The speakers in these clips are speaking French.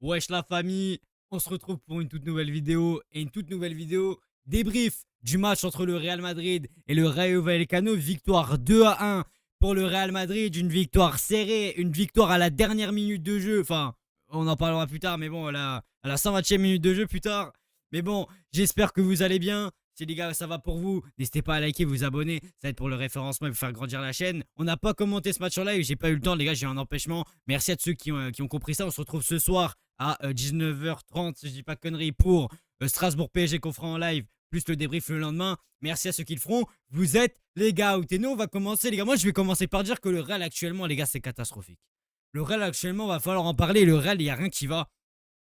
Wesh la famille, on se retrouve pour une toute nouvelle vidéo et une toute nouvelle vidéo débrief du match entre le Real Madrid et le Rayo Vallecano. Victoire 2-1 pour le Real Madrid, une victoire serrée, une victoire à la dernière minute de jeu. Enfin, on en parlera plus tard, mais bon, à la 120e minute de jeu plus tard. Mais bon, j'espère que vous allez bien. Si les gars, ça va pour vous, n'hésitez pas à liker, vous abonner. Ça va être pour le référencement et pour faire grandir la chaîne. On n'a pas commenté ce match en live, j'ai pas eu le temps, les gars, j'ai eu un empêchement. Merci à tous ceux qui ont compris ça. On se retrouve ce soir à 19h30, si je dis pas de conneries, pour Strasbourg PSG qu'on fera en live, plus le débrief le lendemain. Merci à ceux qui le feront. Vous êtes les gars out. Et nous, on va commencer, les gars. Moi, je vais commencer par dire que le Real actuellement, les gars, c'est catastrophique. Le Real actuellement, va falloir en parler. Le Real, il n'y a rien qui va.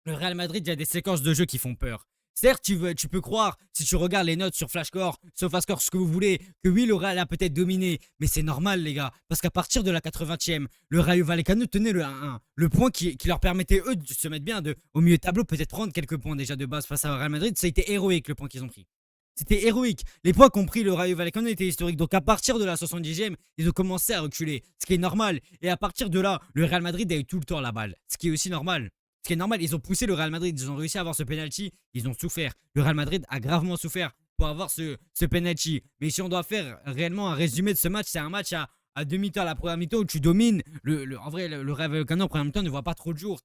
Le Real Madrid, il y a des séquences de jeu qui font peur. Certes, tu peux croire, si tu regardes les notes sur Flashscore, SofaScore, ce que vous voulez, que oui, le Real a peut-être dominé. Mais c'est normal, les gars. Parce qu'à partir de la 80e, le Rayo Vallecano tenait le 1-1. Le point qui leur permettait, eux, de se mettre bien au milieu de tableau, peut-être prendre quelques points déjà de base face au Real Madrid. Ça a été héroïque, le point qu'ils ont pris. C'était héroïque. Les points qu'ont pris le Rayo Vallecano étaient historiques. Donc à partir de la 70e, ils ont commencé à reculer. Ce qui est normal. Et à partir de là, le Real Madrid a eu tout le temps la balle. Ce qui est aussi normal. Ce qui est normal, ils ont poussé le Real Madrid, ils ont réussi à avoir ce penalty, ils ont souffert. Le Real Madrid a gravement souffert pour avoir ce penalty. Mais si on doit faire réellement un résumé de ce match, c'est un match à demi-temps, à la première mi-temps où tu domines. En vrai, le Real Vallecano en première mi-temps ne voit pas trop de jour.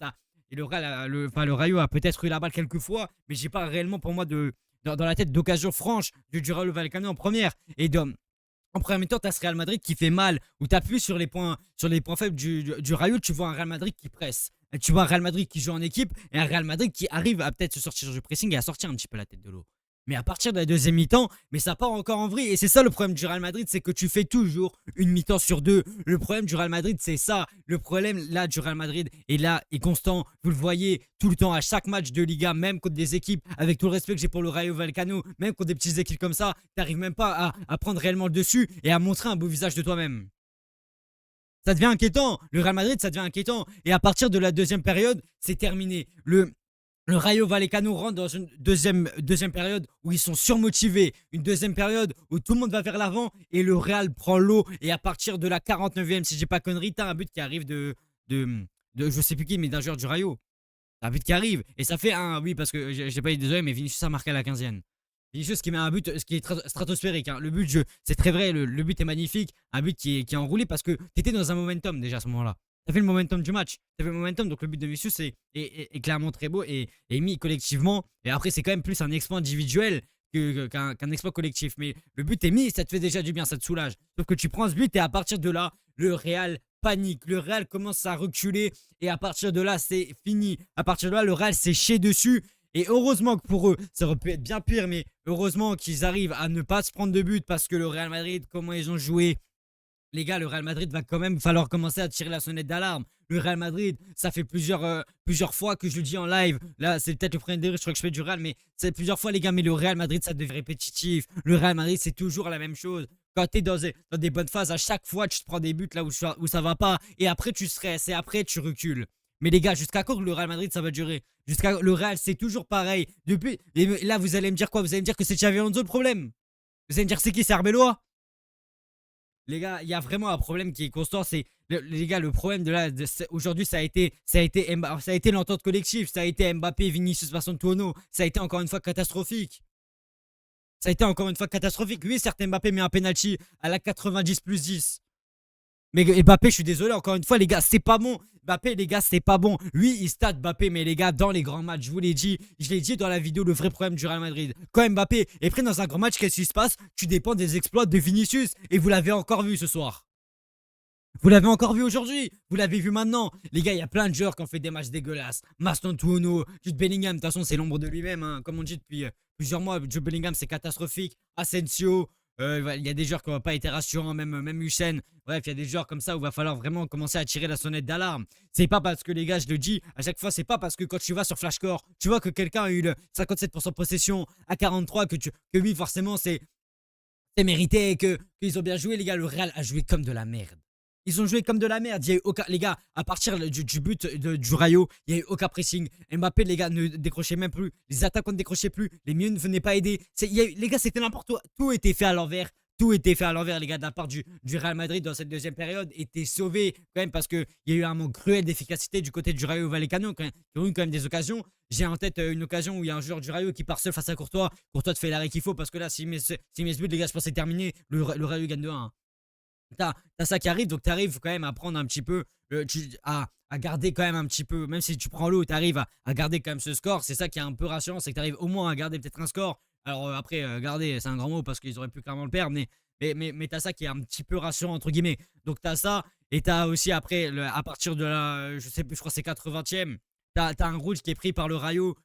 Et le Rayo a peut-être eu la balle quelques fois, mais j'ai pas réellement pour moi dans la tête d'occasion franche du Rayo Vallecano en première. En première mi-temps, tu as ce Real Madrid qui fait mal, où tu appuies sur les points faibles du Rayo, tu vois un Real Madrid qui presse. Et tu vois un Real Madrid qui joue en équipe et un Real Madrid qui arrive à peut-être se sortir du pressing et à sortir un petit peu la tête de l'eau. Mais à partir de la deuxième mi-temps, mais ça part encore en vrille. Et c'est ça le problème du Real Madrid, c'est que tu fais toujours une mi-temps sur deux. Le problème du Real Madrid, c'est ça. Le problème là du Real Madrid est là, est constant. Vous le voyez tout le temps à chaque match de Liga, même contre des équipes, avec tout le respect que j'ai pour le Rayo Vallecano, même contre des petites équipes comme ça, tu n'arrives même pas à prendre réellement le dessus et à montrer un beau visage de toi-même. Ça devient inquiétant. Le Real Madrid, ça devient inquiétant. Et à partir de la deuxième période, c'est terminé. Le Rayo Vallecano rentre dans une deuxième période où ils sont surmotivés. Une deuxième période où tout le monde va vers l'avant et le Real prend l'eau. Et à partir de la 49e, si j'ai pas connerie, t'as un but qui arrive de je sais plus qui, mais d'un joueur du Rayo. T'as un but qui arrive. Et ça fait un, oui, parce que j'ai pas dit désolé, mais Vinicius a marqué à la 15e. Vinicius qui met un but, ce qui est stratosphérique. Hein. Le but, c'est très vrai, le but est magnifique. Un but qui est enroulé parce que tu étais dans un momentum déjà à ce moment-là. Tu as fait le momentum du match. Tu as fait le momentum, donc le but de Vinicius est clairement très beau et est mis collectivement. Et après, c'est quand même plus un exploit individuel qu'un exploit collectif. Mais le but est mis, ça te fait déjà du bien, ça te soulage. Sauf que tu prends ce but et à partir de là, le Real panique. Le Real commence à reculer et à partir de là, c'est fini. À partir de là, le Real s'est chié dessus. Et heureusement que pour eux, ça aurait pu être bien pire, mais heureusement qu'ils arrivent à ne pas se prendre de but parce que le Real Madrid, comment ils ont joué, les gars, le Real Madrid va quand même falloir commencer à tirer la sonnette d'alarme. Le Real Madrid, ça fait plusieurs fois que je le dis en live. Là, c'est peut-être le premier délire, je crois que je fais du Real, mais c'est plusieurs fois, les gars. Mais le Real Madrid, ça devient répétitif. Le Real Madrid, c'est toujours la même chose. Quand tu es dans des bonnes phases, à chaque fois, tu te prends des buts là où ça va pas. Et après, tu stresses et après, tu recules. Mais les gars, jusqu'à quand le Real Madrid ça va durer? Jusqu'à le Real, c'est toujours pareil. Depuis, et là, vous allez me dire quoi? Vous allez me dire que c'est Xavi Alonso le problème? Vous allez me dire c'est qui? C'est Arbeloa? Les gars, il y a vraiment un problème qui est constant. Les gars, le problème aujourd'hui, ça a été l'entente collective. Ça a été Mbappé, Vinicius, Tuono. Ça a été encore une fois catastrophique. Ça a été encore une fois catastrophique. Oui, certes, Mbappé met un penalty à la 90 plus 10. Mais Mbappé, je suis désolé, encore une fois, les gars, c'est pas bon. Mbappé, les gars, c'est pas bon. Oui, il stat Mbappé, mais les gars, dans les grands matchs, je vous l'ai dit, je l'ai dit dans la vidéo, le vrai problème du Real Madrid. Quand Mbappé est pris dans un grand match, qu'est-ce qui se passe? Tu dépends des exploits de Vinicius. Et vous l'avez encore vu ce soir. Vous l'avez encore vu aujourd'hui. Vous l'avez vu maintenant. Les gars, il y a plein de joueurs qui ont fait des matchs dégueulasses. Tuono, Jude Bellingham, de toute façon, c'est l'ombre de lui-même. Hein. Comme on dit depuis plusieurs mois, Jude Bellingham, c'est catastrophique. Asensio. Il y a des joueurs qui n'ont pas été rassurants, même Hussein. Bref, il y a des joueurs comme ça où il va falloir vraiment commencer à tirer la sonnette d'alarme. C'est pas parce que les gars, je le dis, à chaque fois, c'est pas parce que quand tu vas sur Flashcore, tu vois que quelqu'un a eu le 57% de possession à 43 que oui, forcément, c'est mérité et qu'ils ont bien joué. Les gars, le Real a joué comme de la merde. Ils ont joué comme de la merde. Il y a eu aucun, les gars, à partir du but du Rayo, il n'y a eu aucun pressing. Mbappé, les gars, ne décrochait même plus. Les attaquants ne décrochaient plus. Les milieux ne venaient pas aider. Les gars, c'était n'importe quoi. Tout était fait à l'envers. tout était fait à l'envers, les gars, de la part du Real Madrid dans cette deuxième période. Était sauvé quand même parce qu'il y a eu un manque cruel d'efficacité du côté du Rayo Vallecano qui ont eu quand même des occasions. J'ai en tête une occasion où il y a un joueur du Rayo qui part seul face à Courtois. Courtois te fait l'arrêt qu'il faut parce que là, s'il met ce but, les gars, je pense que c'est terminé. Le Rayo gagne 2-1. T'as ça qui arrive, donc tu arrives quand même à prendre un petit peu, à garder quand même un petit peu, même si tu prends l'eau, tu arrives à garder quand même ce score. C'est ça qui est un peu rassurant, c'est que tu arrives au moins à garder peut-être un score. Alors après, garder, c'est un grand mot parce qu'ils auraient pu clairement le perdre, mais t'as ça qui est un petit peu rassurant, entre guillemets. Donc t'as ça, et t'as aussi après, à partir de la, je sais plus, je crois que c'est 80e, t'as un rouge qui est pris par le Rayo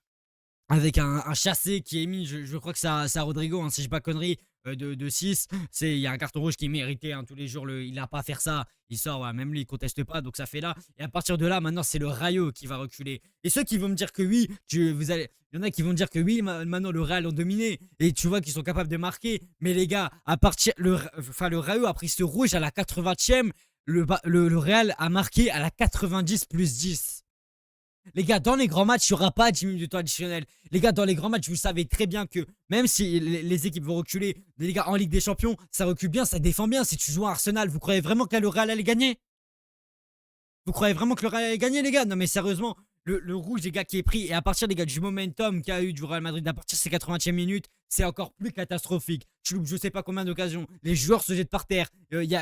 avec un chassé qui est mis, je crois que c'est à Rodrigo, hein, si je dis pas connerie, de 6. Il y a un carton rouge qui est mérité, hein, tous les jours. Il n'a pas à faire ça. Il sort, ouais, même lui, il conteste pas. Donc ça fait là. Et à partir de là, maintenant, c'est le Rayo qui va reculer. Et ceux qui vont me dire que oui, il y en a qui vont dire que oui, maintenant le Real ont dominé. Et tu vois qu'ils sont capables de marquer. Mais les gars, le Rayo a pris ce rouge à la 80e. Le Real a marqué à la 90 plus 10. Les gars, dans les grands matchs, il n'y aura pas 10 minutes de temps additionnel. Les gars, dans les grands matchs, vous savez très bien que même si les équipes vont reculer, les gars, en Ligue des Champions, ça recule bien, ça défend bien. Si tu joues à Arsenal, vous croyez vraiment que là, le Real allait gagner? Vous croyez vraiment que le Real allait gagner, les gars? Non, mais sérieusement, le rouge, les gars, qui est pris, et à partir, les gars, du momentum qu'il y a eu du Real Madrid à partir de ces 80e minutes, c'est encore plus catastrophique. Tu loupes je sais pas combien d'occasions. Les joueurs se jettent par terre. Il n'y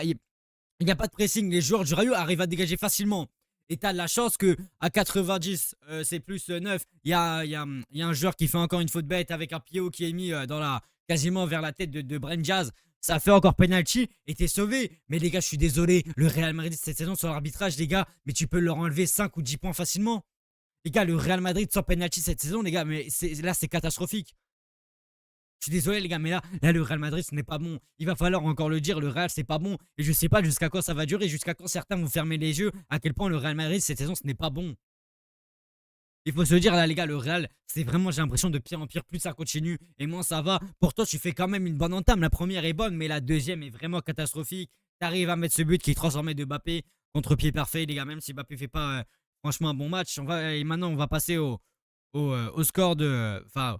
a pas de pressing. Les joueurs du Rayo arrivent à dégager facilement. Et t'as de la chance que à 90, c'est plus 9. Il y a un joueur qui fait encore une faute bête avec un pied haut qui est mis quasiment vers la tête de Brent Jazz. Ça fait encore penalty et t'es sauvé. Mais les gars, je suis désolé. Le Real Madrid cette saison sur l'arbitrage, les gars, mais tu peux leur enlever 5 ou 10 points facilement. Les gars, le Real Madrid sans penalty cette saison, les gars, mais là, c'est catastrophique. Je suis désolé les gars, mais là le Real Madrid ce n'est pas bon. Il va falloir encore le dire, le Real c'est pas bon. Et je sais pas jusqu'à quand ça va durer, jusqu'à quand certains vont fermer les yeux, à quel point le Real Madrid cette saison ce n'est pas bon. Il faut se dire là les gars, le Real, c'est vraiment, j'ai l'impression de pire en pire, plus ça continue et moins ça va. Pour toi tu fais quand même une bonne entame, la première est bonne, mais la deuxième est vraiment catastrophique. T'arrives à mettre ce but qui est transformé de Mbappé contre pied parfait les gars, même si Mbappé fait pas franchement un bon match. Et maintenant on va passer au score de... Enfin,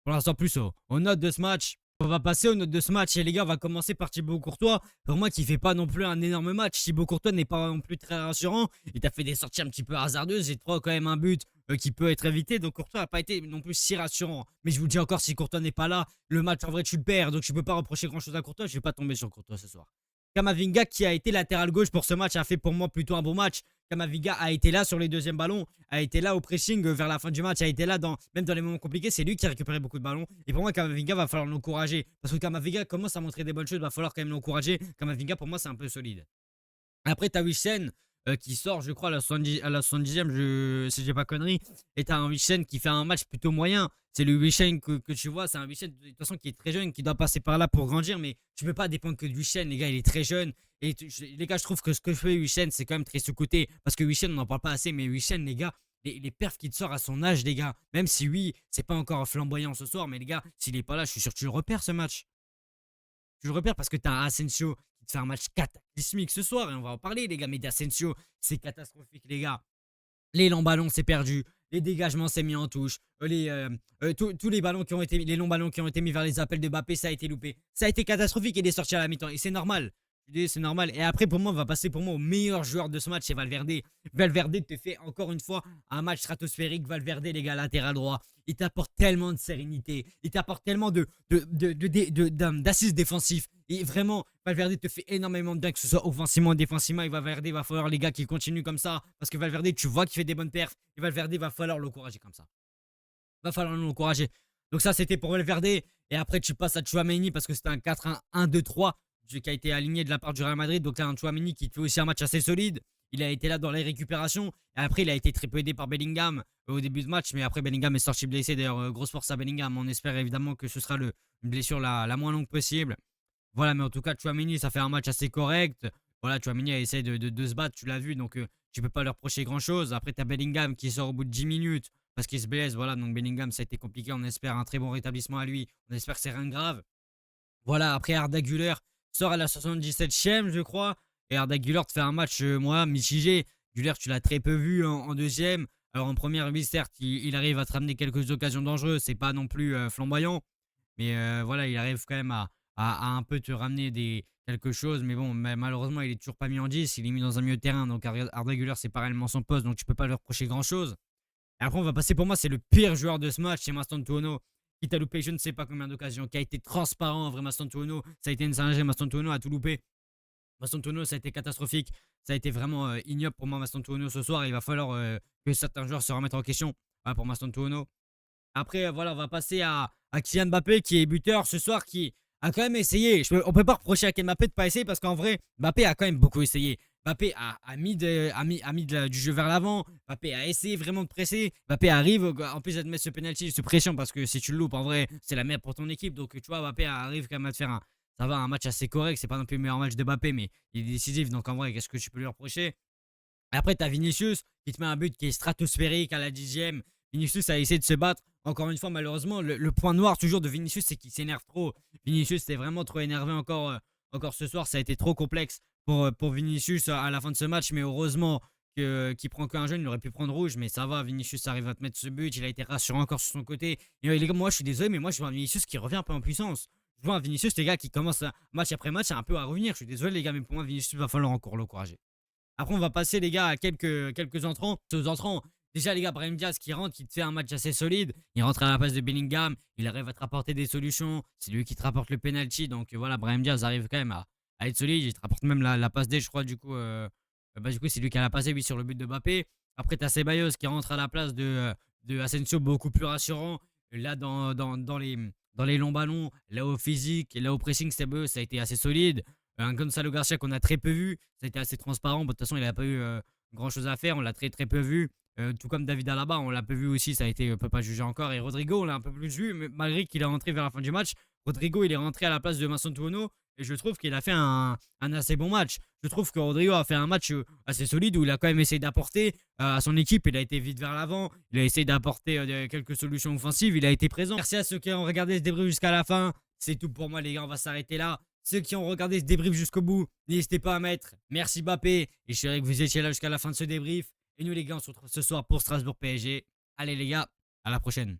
pour l'instant plus aux notes de ce match. On va passer aux notes de ce match et les gars, on va commencer par Thibaut Courtois. Pour moi, qui fait pas non plus un énorme match. Thibaut Courtois n'est pas non plus très rassurant. Il t'a fait des sorties un petit peu hasardeuses. Il te prend quand même un but qui peut être évité. Donc Courtois n'a pas été non plus si rassurant. Mais je vous le dis encore, si Courtois n'est pas là, le match en vrai tu le perds. Donc je peux pas reprocher grand chose à Courtois. Je vais pas tomber sur Courtois ce soir. Kamavinga qui a été latéral gauche pour ce match a fait pour moi plutôt un bon match. Kamavinga a été là sur les deuxièmes ballons, a été là au pressing vers la fin du match, a été là même dans les moments compliqués. C'est lui qui a récupéré beaucoup de ballons. Et pour moi, Kamavinga va falloir l'encourager. Parce que Kamavinga commence à montrer des bonnes choses, va falloir quand même l'encourager. Kamavinga pour moi c'est un peu solide. Après, t'as Wissem qui sort, je crois, à la 70e, si j'ai pas connerie. Et t'as un Wissem qui fait un match plutôt moyen. C'est le Wissem que tu vois, c'est un Wissem de toute façon qui est très jeune, qui doit passer par là pour grandir. Mais tu peux pas dépendre que de Wissem, les gars, il est très jeune. Et les gars, je trouve que ce que fait Wissem, c'est quand même très sous-côté. Parce que Wissem, on n'en parle pas assez, mais Wissem, les gars, les perfs qu'il te sort à son âge, les gars, même si oui, c'est pas encore flamboyant ce soir, mais les gars, s'il est pas là, je suis sûr que tu le repères ce match. Tu le repères parce que t'as un Asensio qui te fait un match cataclysmique ce soir, et on va en parler, les gars. Mais d'Asensio, c'est catastrophique, les gars. Les longs ballons, c'est perdu. Les dégagements, c'est mis en touche. Tous les ballons qui ont été, les longs ballons qui ont été mis vers les appels de Mbappé, ça a été loupé. Ça a été catastrophique et il est sorti à la mi-temps. Et c'est normal. C'est normal. Et après, pour moi, on va passer pour moi au meilleur joueur de ce match, c'est Valverde. Valverde te fait encore une fois un match stratosphérique. Valverde, les gars, latéral droit. Il t'apporte tellement de sérénité. Il t'apporte tellement d'assises défensifs. Et vraiment, Valverde te fait énormément de bien, que ce soit offensivement ou défensivement. Et Valverde, va falloir, les gars, qu'il continue comme ça. Parce que Valverde, tu vois qu'il fait des bonnes perfs. Et Valverde, va falloir l'encourager comme ça. Va falloir l'encourager. Donc ça, c'était pour Valverde. Et après, tu passes à Tchouaméni parce que c'était un 4-1-1-2-3 qui a été aligné de la part du Real Madrid. Donc là, un Tchouaméni qui fait aussi un match assez solide. Il a été là dans les récupérations. Et après, il a été très peu aidé par Bellingham au début de match. Mais après, Bellingham est sorti blessé. D'ailleurs, grosse force à Bellingham. On espère évidemment que ce sera une blessure la moins longue possible. Voilà, mais en tout cas, Tchouaméni, ça fait un match assez correct. Voilà, Tchouaméni a essayé de se battre, tu l'as vu. Donc, tu peux pas leur reprocher grand-chose. Après, tu as Bellingham qui sort au bout de 10 minutes parce qu'il se blesse. Voilà, donc Bellingham, ça a été compliqué. On espère un très bon rétablissement à lui. On espère que c'est rien de grave. Voilà, après Arda Güler sort à la 77e, je crois. Et Arda Güler te fait un match, moi, mitigé. Güler, tu l'as très peu vu en deuxième. Alors en première, oui, certes, il arrive à te ramener quelques occasions dangereuses. C'est pas non plus flamboyant. Mais voilà, il arrive quand même à un peu te ramener quelque chose. Mais bon, malheureusement, il est toujours pas mis en 10. Il est mis dans un milieu de terrain. Donc Arda Güler, c'est pas réellement son poste. Donc tu peux pas lui reprocher grand-chose. Et après, on va passer pour moi, c'est le pire joueur de ce match, c'est Mastantuono, qui t'a loupé je ne sais pas combien d'occasions, qui a été transparent, en vrai, Mastantuono. Ça a été une singerie, Mastantuono a tout loupé. Mastantuono, ça a été catastrophique. Ça a été vraiment ignoble pour moi, Mastantuono, ce soir. Il va falloir que certains joueurs se remettent en question pour Mastantuono. Après, voilà, on va passer à Kylian Mbappé, qui est buteur ce soir, qui a quand même essayé. On peut pas reprocher à Kylian Mbappé de pas essayer, parce qu'en vrai, Mbappé a quand même beaucoup essayé. Mbappé a mis du jeu vers l'avant. Mbappé a essayé vraiment de presser. Mbappé arrive, en plus de te mettre ce penalty, ce pression, parce que si tu le loupes, en vrai, c'est la merde pour ton équipe. Donc, tu vois, Mbappé arrive quand même à te faire un match assez correct. C'est pas non plus le meilleur match de Mbappé, mais il est décisif. Donc, en vrai, qu'est-ce que tu peux lui reprocher? Après, tu as Vinicius qui te met un but qui est stratosphérique à la 10e. Vinicius a essayé de se battre. Encore une fois, malheureusement, le point noir toujours de Vinicius, c'est qu'il s'énerve trop. Vinicius s'est vraiment trop énervé encore ce soir. Ça a été trop complexe pour Vinicius à la fin de ce match. Mais heureusement qu'il prend qu'un jeune, il aurait pu prendre rouge. Mais ça va, Vinicius arrive à te mettre ce but. Il a été rassurant encore sur son côté. Et les gars, moi, je suis désolé, mais moi, je vois un Vinicius qui revient un peu en puissance. Je vois un Vinicius, les gars, qui commence match après match un peu à revenir. Je suis désolé, les gars, mais pour moi, Vinicius, il va falloir encore l'encourager. Après, on va passer, les gars, à quelques entrants. Aux entrants, déjà, les gars, Brahim Diaz qui rentre, qui te fait un match assez solide. Il rentre à la place de Bellingham. Il arrive à te rapporter des solutions. C'est lui qui te rapporte le penalty. Donc voilà, Brahim Diaz arrive quand même à être solide. Il te rapporte même la passe D, je crois. Du coup, c'est lui qui a la passé, oui, sur le but de Mbappé. Après, tu as Ceballos qui rentre à la place de Asensio, beaucoup plus rassurant. Là, dans les longs ballons, là au physique, là au pressing, Ceballos, ça a été assez solide. Un Gonzalo Garcia qu'on a très peu vu, ça a été assez transparent. Bon, de toute façon, il n'a pas eu grand chose à faire, on l'a très très peu vu. Tout comme David Alaba, on l'a peu vu aussi, ça a été, on peut pas juger encore. Et Rodrigo, on l'a un peu plus vu, mais malgré qu'il est rentré vers la fin du match. Rodrigo, il est rentré à la place de Mastantuono et je trouve qu'il a fait un assez bon match. Je trouve que Rodrigo a fait un match assez solide où il a quand même essayé d'apporter à son équipe. Il a été vite vers l'avant, il a essayé d'apporter quelques solutions offensives, il a été présent. Merci à ceux qui ont regardé ce débrief jusqu'à la fin. C'est tout pour moi, les gars, on va s'arrêter là. Ceux qui ont regardé ce débrief jusqu'au bout, n'hésitez pas à mettre merci Mbappé. Et je suis heureux que vous étiez là jusqu'à la fin de ce débrief. Et nous, les gars, on se retrouve ce soir pour Strasbourg PSG. Allez, les gars, à la prochaine.